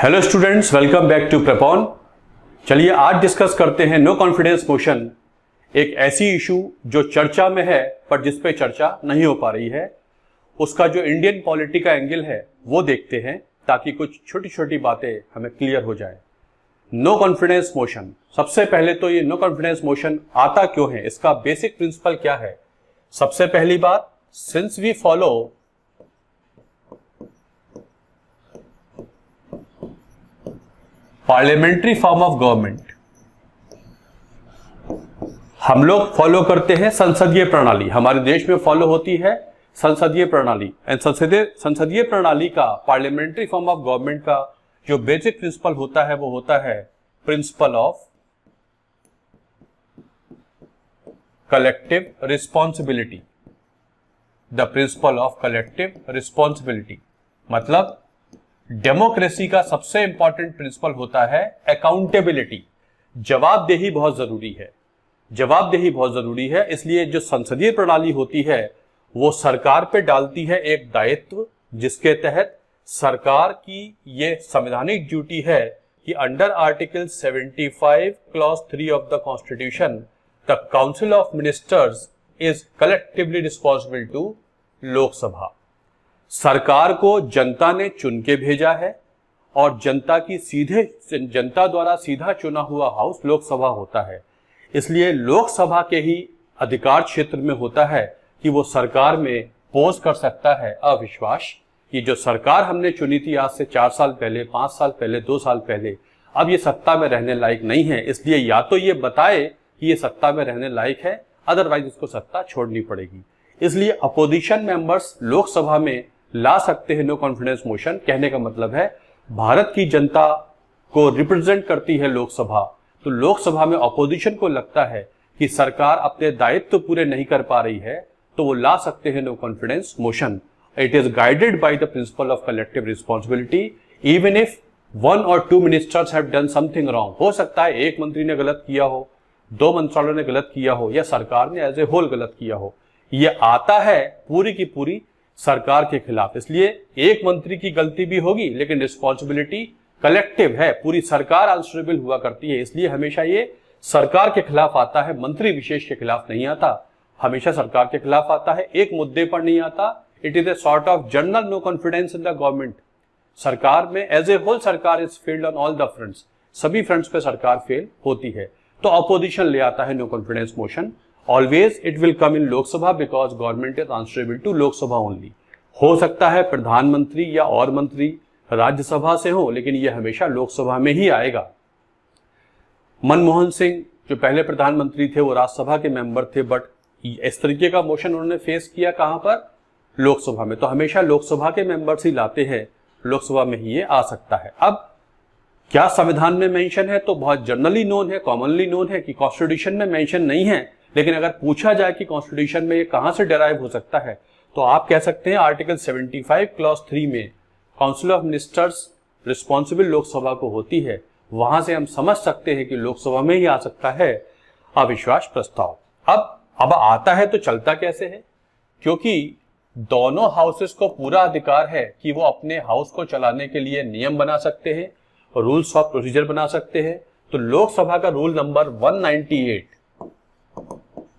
Hello students, welcome back to Prepon. चलिए आज discuss करते हैं नो कॉन्फिडेंस मोशन, एक ऐसी इशू जो चर्चा में है पर जिस पे चर्चा नहीं हो पा रही है। उसका जो इंडियन पॉलिटी का एंगल है वो देखते हैं ताकि कुछ छोटी छोटी बातें हमें क्लियर हो जाए। नो कॉन्फिडेंस मोशन, सबसे पहले तो ये नो कॉन्फिडेंस मोशन आता क्यों है, इसका बेसिक प्रिंसिपल क्या है। सबसे पहली बात, since we follow parliamentary form of government, हम लोग फॉलो करते हैं संसदीय प्रणाली। हमारे देश में फॉलो होती है संसदीय प्रणाली एंड संसदीय प्रणाली का पार्लियामेंट्री फॉर्म ऑफ गवर्नमेंट का जो बेसिक प्रिंसिपल होता है वो होता है principal of collective responsibility. The principle of collective responsibility मतलब डेमोक्रेसी का सबसे इंपॉर्टेंट प्रिंसिपल होता है अकाउंटेबिलिटी। जवाबदेही बहुत जरूरी है, जवाबदेही बहुत जरूरी है। इसलिए जो संसदीय प्रणाली होती है वो सरकार पे डालती है एक दायित्व, जिसके तहत सरकार की ये संवैधानिक ड्यूटी है कि under article 75 clause 3 of the constitution the council of ministers is collectively responsible to Lok Sabha. सरकार को जनता ने चुन के भेजा है और जनता द्वारा सीधा चुना हुआ हाउस लोकसभा होता है। इसलिए लोकसभा के ही अधिकार क्षेत्र में होता है कि वो सरकार में पोज कर सकता है अविश्वास कि जो सरकार हमने चुनी थी आज से 4 साल पहले, 5 साल पहले, 2 साल पहले, अब ये सत्ता में रहने लायक नहीं है। इसलिए या तो ये बताए कि ये सत्ता में रहने लायक है, अदरवाइज इसको सत्ता छोड़नी पड़ेगी। इसलिए अपोजिशन मेंबर्स लोकसभा में ला सकते हैं नो कॉन्फिडेंस मोशन। कहने का मतलब है भारत की जनता को रिप्रेजेंट करती है लोकसभा, तो लोकसभा में अपोजिशन को लगता है कि सरकार अपने दायित्व पूरे नहीं कर पा रही है, तो वो ला सकते हैं no confidence motion. It is guided by the principle of collective responsibility even if 1 or 2 ministers have done something wrong. हो सकता है एक मंत्री ने गलत किया हो, 2 मंत्रालयों ने गलत किया हो, या सरकार ने एज ए होल गलत किया हो। ये आता है पूरी की पूरी सरकार के खिलाफ। इसलिए एक मंत्री की गलती भी होगी लेकिन रिस्पॉन्सिबिलिटी कलेक्टिव है, पूरी सरकार आंसरेबल हुआ करती है। इसलिए हमेशा ये सरकार के खिलाफ आता है, मंत्री विशेष के खिलाफ नहीं आता, हमेशा सरकार के खिलाफ आता है, एक मुद्दे पर नहीं आता। It is a sort of general no confidence in the government. सरकार में एज ए होल सरकार is failed on all the fronts, सभी फ्रंट्स पे सरकार फेल होती है, तो अपोजिशन ले आता है no confidence motion. Always it will come in Lok Sabha because government is answerable to Lok Sabha only। हो सकता है प्रधानमंत्री या और मंत्री राज्यसभा से हो, लेकिन यह हमेशा लोकसभा में ही आएगा। मनमोहन सिंह जो पहले प्रधानमंत्री थे वो राज्यसभा के मेंबर थे, बट इस तरीके का मोशन उन्होंने फेस किया कहां पर, लोकसभा में। तो हमेशा लोकसभा के मेंबर्स ही लाते हैं, लोकसभा में ही ये आ सकता है। अब क्या संविधान में मेंशन है, तो बहुत जनरली नोन है, कॉमनली नोन है कि कॉन्स्टिट्यूशन में मेंशन नहीं है। लेकिन अगर पूछा जाए कि कॉन्स्टिट्यूशन में ये कहां से डेराइव हो सकता है, तो आप कह सकते हैं आर्टिकल 75 क्लॉज 3 में council of ministers responsible Lok Sabha को होती है। वहां से हम समझ सकते हैं कि लोकसभा में ही आ सकता है अविश्वास प्रस्ताव। अब आता है तो चलता कैसे है, क्योंकि दोनों हाउसेस को पूरा अधिकार है कि वो अपने हाउस को चलाने के लिए नियम बना सकते हैं, रूल्स ऑफ प्रोसीजर बना सकते हैं। तो लोकसभा का रूल नंबर 198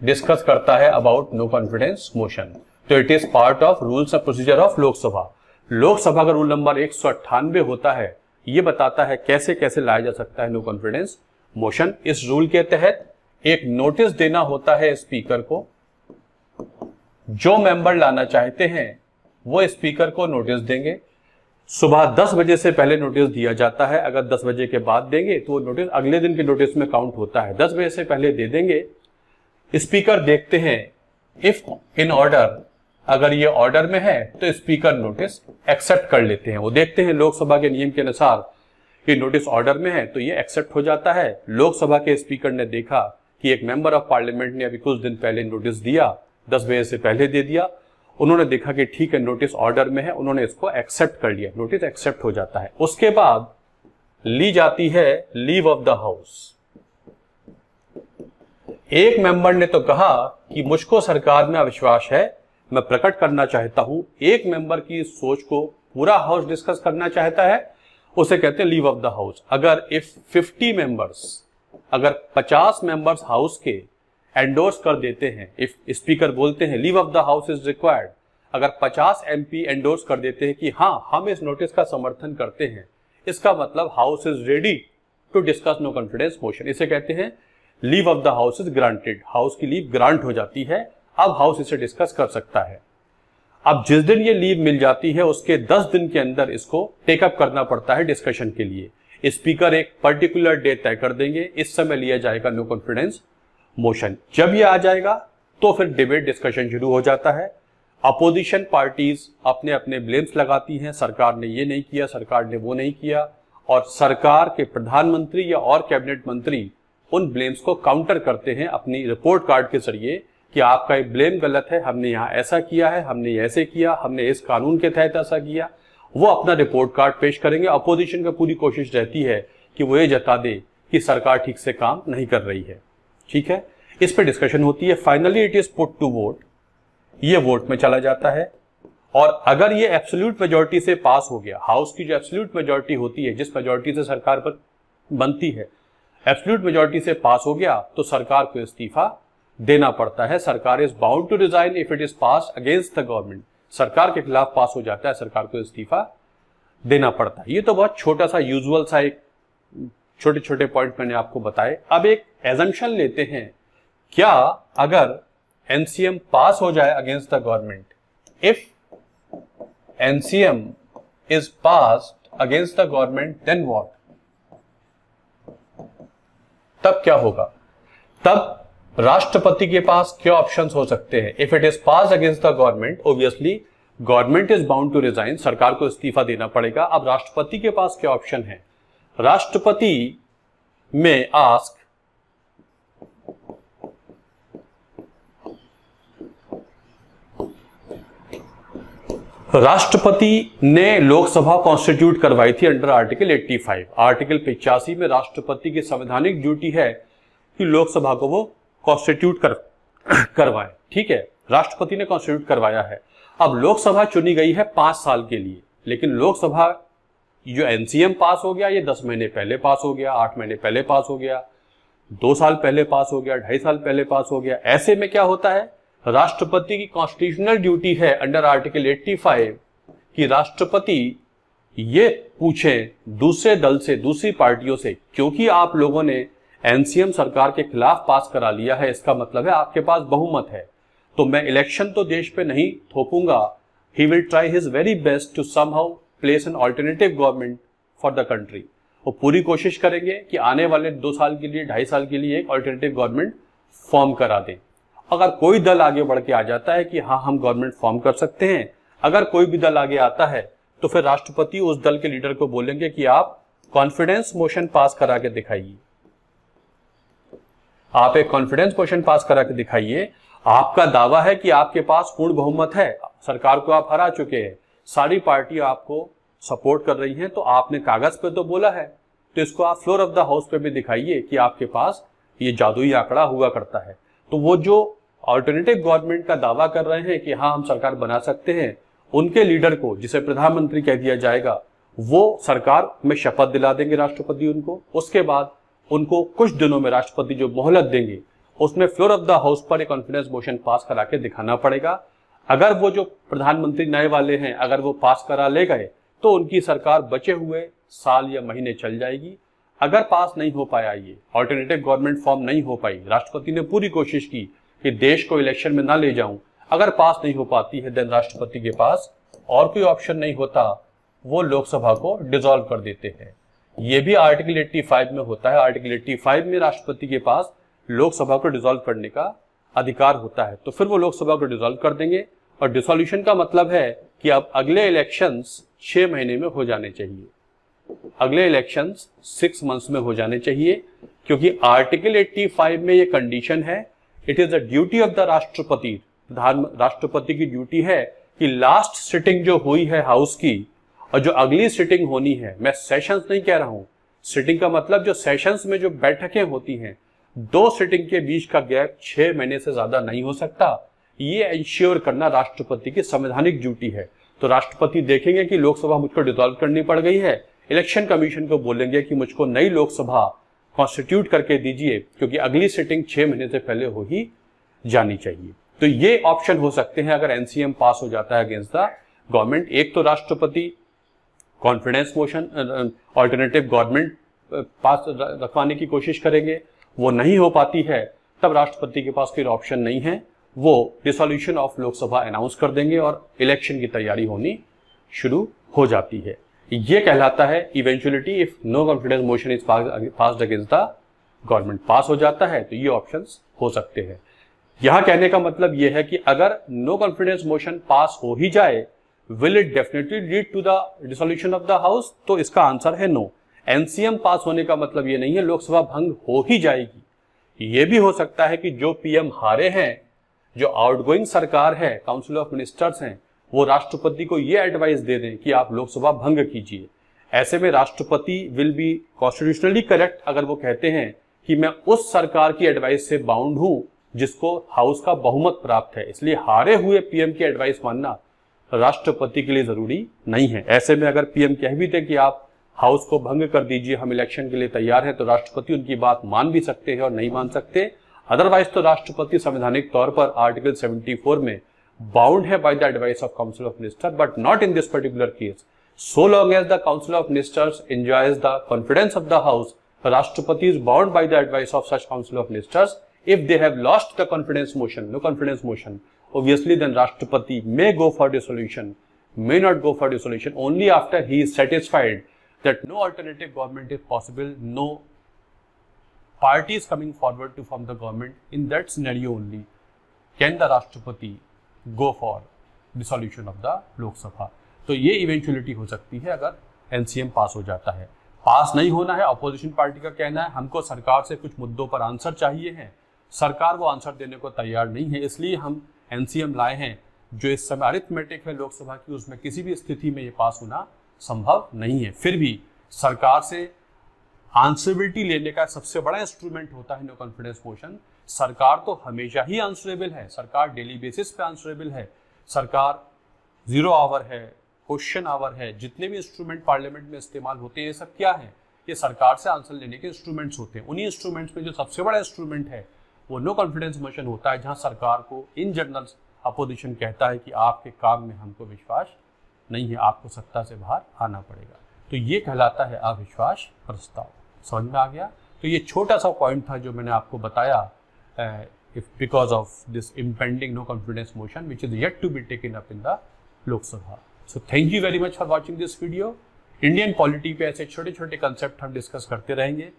डिस्कस करता है अबाउट नो कॉन्फिडेंस मोशन, तो it is part of rules of procedure of Lok Sabha. Lok Sabha का रूल नंबर 198 होता है, ये बताता है कैसे कैसे लाया जा सकता है नो कॉन्फिडेंस मोशन। इस रूल के तहत एक नोटिस देना होता है स्पीकर को। जो मेंबर लाना चाहते हैं वो स्पीकर को नोटिस देंगे। सुबह 10 बजे से पहले नोटिस दिया जाता है। अगर 10 बजे के बाद देंगे तो वो नोटिस अगले दिन के नोटिस में काउंट होता है। 10 बजे से पहले दे देंगे, स्पीकर देखते हैं इफ इन ऑर्डर, अगर ये ऑर्डर में है तो स्पीकर नोटिस एक्सेप्ट कर लेते हैं। वो देखते हैं लोकसभा के नियम के अनुसार कि नोटिस ऑर्डर में है तो ये एक्सेप्ट हो जाता है। लोकसभा के स्पीकर ने देखा कि एक मेंबर ऑफ पार्लियामेंट ने अभी कुछ दिन पहले नोटिस दिया, 10 बजे से पहले दे दिया, उन्होंने देखा कि ठीक है नोटिस ऑर्डर में है, उन्होंने इसको एक्सेप्ट कर लिया, नोटिस एक्सेप्ट हो जाता है। उसके बाद ली जाती है लीव ऑफ द हाउस। एक मेंबर ने तो कहा कि मुझको सरकार में अविश्वास है, मैं प्रकट करना चाहता हूं। एक मेंबर की सोच को पूरा हाउस डिस्कस करना चाहता है उसे कहते हैं लीव ऑफ द हाउस। अगर इफ 50 मेंबर्स, अगर 50 मेंबर्स हाउस के एंडोर्स कर देते हैं, इफ स्पीकर बोलते हैं leave of the house is required, अगर 50 एमपी एंडोर्स कर देते हैं कि हाँ हम इस नोटिस का समर्थन करते हैं, इसका मतलब house is ready to discuss no confidence motion. इसे कहते हैं leave of the house is granted, house की लीव ग्रांट हो जाती है, अब हाउस इसे डिस्कस कर सकता है। अब जिस दिन ये लीव मिल जाती है उसके 10 दिन के अंदर इसको टेकअप करना पड़ता है डिस्कशन के लिए। स्पीकर एक पर्टिकुलर डेट तय कर देंगे, इस समय लिया जाएगा नो कॉन्फिडेंस मोशन। जब ये आ जाएगा तो फिर डिबेट डिस्कशन शुरू हो जाता है। अपोजिशन पार्टीज अपने अपने ब्लेम्स लगाती हैं, सरकार ने ये नहीं किया, सरकार ने वो नहीं किया, और सरकार के प्रधानमंत्री या और कैबिनेट मंत्री उन ब्लेम्स को काउंटर करते हैं अपनी रिपोर्ट कार्ड के जरिए कि आपका ये ब्लेम गलत है, हमने यहाँ ऐसा किया है, हमने ऐसे किया, हमने इस कानून के तहत ऐसा किया। वो अपना रिपोर्ट कार्ड पेश करेंगे। अपोजिशन का पूरी कोशिश रहती है कि वो ये जता दे कि सरकार ठीक से काम नहीं कर रही है। ठीक है, इस पे डिस्कशन होती है। Finally it is put to vote, ये वोट में चला जाता है, और अगर ये एब्सोल्यूट मेजोरिटी से पास हो गया, हाउस की जो एब्सोल्यूट मेजोरिटी होती है, जिस मेजोरिटी से सरकार पर बनती है, एब्सोल्यूट मेजोरिटी से पास हो गया तो सरकार को इस्तीफा देना पड़ता है। सरकार is bound to resign if it is pass against the government, सरकार के खिलाफ पास हो जाता है, सरकार को इस्तीफा देना पड़ता है। ये तो बहुत छोटा सा यूजुअल सा एक छोटे छोटे पॉइंट मैंने आपको बताए। अब एक एजम्पशन लेते हैं, क्या अगर एनसीएम पास हो जाए against the government, if NCM is passed against the government then what, तब क्या होगा? तब राष्ट्रपति के पास क्या ऑप्शंस हो सकते हैं? If it is pass against the government, obviously government is bound to resign, सरकार को इस्तीफा देना पड़ेगा। अब राष्ट्रपति के पास क्या ऑप्शन है? राष्ट्रपति में आस्क राष्ट्रपति ने लोकसभा कॉन्स्टिट्यूट करवाई थी अंडर आर्टिकल 85। आर्टिकल 85 में राष्ट्रपति की संवैधानिक ड्यूटी है कि लोकसभा को वो कॉन्स्टिट्यूट करवाए। ठीक है, राष्ट्रपति ने कॉन्स्टिट्यूट करवाया है। अब लोकसभा चुनी गई है 5 साल के लिए, लेकिन लोकसभा जो एनसीएम पास हो गया ये 10 महीने पहले पास हो गया, 8 महीने पहले पास हो गया, 2 साल पहले पास हो गया, 2.5 साल पहले पास हो गया। ऐसे में क्या होता है, राष्ट्रपति की कॉन्स्टिट्यूशनल ड्यूटी है अंडर आर्टिकल 85 कि राष्ट्रपति ये पूछे दूसरे दल से, दूसरी पार्टियों से, क्योंकि आप लोगों ने एनसीएम सरकार के खिलाफ पास करा लिया है, इसका मतलब है आपके पास बहुमत है, तो मैं इलेक्शन तो देश पे नहीं थोपूंगा। He will try his very best to somehow place an alternative government for the country. वो पूरी कोशिश करेंगे कि आने वाले 2 साल के लिए, 2.5 साल के लिए एक ऑल्टरनेटिव गवर्नमेंट फॉर्म करा दें। अगर कोई दल आगे बढ़ के आ जाता है कि हाँ हम गवर्नमेंट फॉर्म कर सकते हैं, अगर कोई भी दल आगे आता है तो फिर राष्ट्रपति उस दल के लीडर को बोलेंगे कि आप कॉन्फिडेंस मोशन पास करा के दिखाइए, आप एक कॉन्फिडेंस मोशन पास करा के दिखाइए। आपका दावा है कि आपके पास पूर्ण बहुमत है, सरकार को आप हरा चुके हैं, सारी पार्टी आपको सपोर्ट कर रही हैं, तो आपने कागज पे तो बोला है, तो इसको आप फ्लोर ऑफ द हाउस पे भी दिखाइए कि आपके पास ये जादुई आंकड़ा हुआ करता है। तो वो जो ऑल्टरनेटिव गवर्नमेंट का दावा कर रहे हैं कि हाँ हम सरकार बना सकते हैं, उनके लीडर को, जिसे प्रधानमंत्री कह दिया जाएगा, वो सरकार में शपथ दिला देंगे राष्ट्रपति उनको। उसके बाद उनको कुछ दिनों में राष्ट्रपति जो मोहलत देंगे उसमें फ्लोर ऑफ द हाउस पर एक कॉन्फिडेंस मोशन पास करा के दिखाना पड़ेगा। अगर वो जो प्रधानमंत्री नए वाले हैं, अगर वो पास करा ले गए तो उनकी सरकार बचे हुए साल या महीने चल जाएगी। अगर पास नहीं हो पाया, ये ऑल्टरनेटिव गवर्नमेंट फॉर्म नहीं हो पाई, राष्ट्रपति ने पूरी कोशिश की कि देश को इलेक्शन में ना ले जाऊं, अगर पास नहीं हो पाती है, देन राष्ट्रपति के पास और कोई ऑप्शन नहीं होता, वो लोकसभा को डिसॉल्व कर देते हैं। ये भी आर्टिकल 85 में होता है। आर्टिकल 85 में राष्ट्रपति के पास लोकसभा को डिसॉल्व करने का अधिकार होता है, तो फिर वो लोकसभा को डिसॉल्व कर देंगे। और डिसॉल्यूशन का मतलब है कि अब अगले इलेक्शंस 6 महीने में हो जाने चाहिए, अगले इलेक्शंस 6 मंथ्स में हो जाने चाहिए, क्योंकि आर्टिकल 85 में ये कंडीशन है, it is the duty of the राष्ट्रपति, राष्ट्रपति की ड्यूटी है कि लास्ट सिटिंग जो हुई है हाउस की और जो अगली सिटिंग होनी है, मैं सेशंस नहीं कह रहा हूं, सिटिंग का मतलब जो सेशंस में जो बैठकें होती हैं, 2 सिटिंग के बीच का गैप 6 महीने से ज्यादा नहीं हो सकता। ये इंश्योर करना राष्ट्रपति की संवैधानिक ड्यूटी है। तो राष्ट्रपति देखेंगे कि लोकसभा मुझको डिसॉल्व करनी पड़ गई है, इलेक्शन कमीशन को बोलेंगे कि मुझको नई लोकसभा कॉन्स्टिट्यूट करके दीजिए, क्योंकि अगली सिटिंग 6 महीने से पहले हो ही जानी चाहिए। तो ये ऑप्शन हो सकते हैं अगर एनसीएम पास हो जाता है अगेंस्ट द गवर्नमेंट। एक तो राष्ट्रपति कॉन्फिडेंस मोशन ऑल्टरनेटिव गवर्नमेंट पास रखवाने की कोशिश करेंगे, वो नहीं हो पाती है, तब राष्ट्रपति के पास फिर ऑप्शन नहीं है, वो डिसोल्यूशन ऑफ लोकसभा अनाउंस कर देंगे और इलेक्शन की तैयारी होनी शुरू हो जाती है। ये कहलाता है eventuality if no confidence motion is passed against the government. Pass हो जाता है तो ये ऑप्शंस हो सकते हैं। यहां कहने का मतलब यह है कि अगर नो कॉन्फिडेंस मोशन पास हो ही जाए, will it definitely lead to the dissolution of the house? तो इसका आंसर है नो। एनसीएम पास होने का मतलब यह नहीं है लोकसभा भंग हो ही जाएगी। यह भी हो सकता है कि जो पीएम हारे हैं, जो आउटगोइंग सरकार है, काउंसिल ऑफ मिनिस्टर्स हैं, वो राष्ट्रपति को यह एडवाइस दे दें कि आप लोकसभा भंग कीजिए। ऐसे में राष्ट्रपति विल बी कॉन्स्टिट्यूशनली करेक्ट अगर वो कहते हैं कि मैं उस सरकार की एडवाइस से बाउंड हूं जिसको हाउस का बहुमत प्राप्त है, इसलिए हारे हुए पीएम की एडवाइस मानना राष्ट्रपति के लिए जरूरी नहीं है। ऐसे में अगर पीएम कह भी दे कि आप हाउस को भंग कर दीजिए, हम इलेक्शन के लिए तैयार हैं, तो राष्ट्रपति उनकी बात मान भी सकते हैं और नहीं मान सकते। अदरवाइज तो राष्ट्रपति संवैधानिक तौर पर आर्टिकल 74 में बाउंड है by the advice of council of minister, but not in this particular case. So long as the council of ministers enjoys the confidence of the house, Rashtrapati is bound by the advice of such council of ministers. If they have lost the confidence motion, no confidence motion, obviously then Rashtrapati may go for dissolution, may not go for dissolution only after he is satisfied that no alternative government is possible, no party is coming forward to form the government. In that scenario only can the Rashtrapati go for dissolution of the Lok Sabha. तो ये eventuality हो सकती है अगर NCM pass हो जाता है। पास नहीं होना है, अपोजिशन पार्टी का कहना है हमको सरकार से कुछ मुद्दों पर आंसर चाहिए है, सरकार वो आंसर देने को तैयार नहीं है, इसलिए हम एनसीएम लाए हैं। जो इस समय अरिथमेटिक है लोकसभा की, उसमें किसी भी स्थिति में ये पास होना संभव नहीं है। फिर भी सरकार से आंसरेबिलिटी लेने का सबसे बड़ा इंस्ट्रूमेंट होता है नो कॉन्फिडेंस मोशन। सरकार तो हमेशा ही आंसरेबल है, सरकार डेली बेसिस पे आंसरेबल है, सरकार 0 आवर है, क्वेश्चन आवर है, जितने भी इंस्ट्रूमेंट पार्लियामेंट में इस्तेमाल होते हैं ये सब क्या है? ये सरकार से आंसर लेने के इंस्ट्रूमेंट्स होते हैं। उन्हीं इंस्ट्रूमेंट्स में जो सबसे बड़ा इंस्ट्रूमेंट है वो नो कॉन्फिडेंस मोशन होता है, जहां सरकार को इन जनरल अपोजिशन कहता है कि आपके काम में हमको विश्वास नहीं है, आपको सत्ता से बाहर आना पड़ेगा। तो ये कहलाता है अविश्वास प्रस्ताव। समझ में आ गया? तो ये छोटा सा पॉइंट था जो मैंने आपको बताया, because of this impending no confidence motion which is yet to be taken up in the Lok Sabha. So thank you very much for watching this video. Indian polity पे ऐसे छोटे छोटे कंसेप्ट हम डिस्कस करते रहेंगे।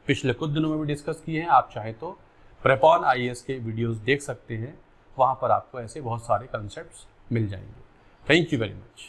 पिछले कुछ दिनों में भी डिस्कस किए हैं, आप चाहे तो प्रेपॉन आईएएस के वीडियोस देख सकते हैं, वहां पर आपको ऐसे बहुत सारे कंसेप्ट्स मिल जाएंगे। Thank you very much.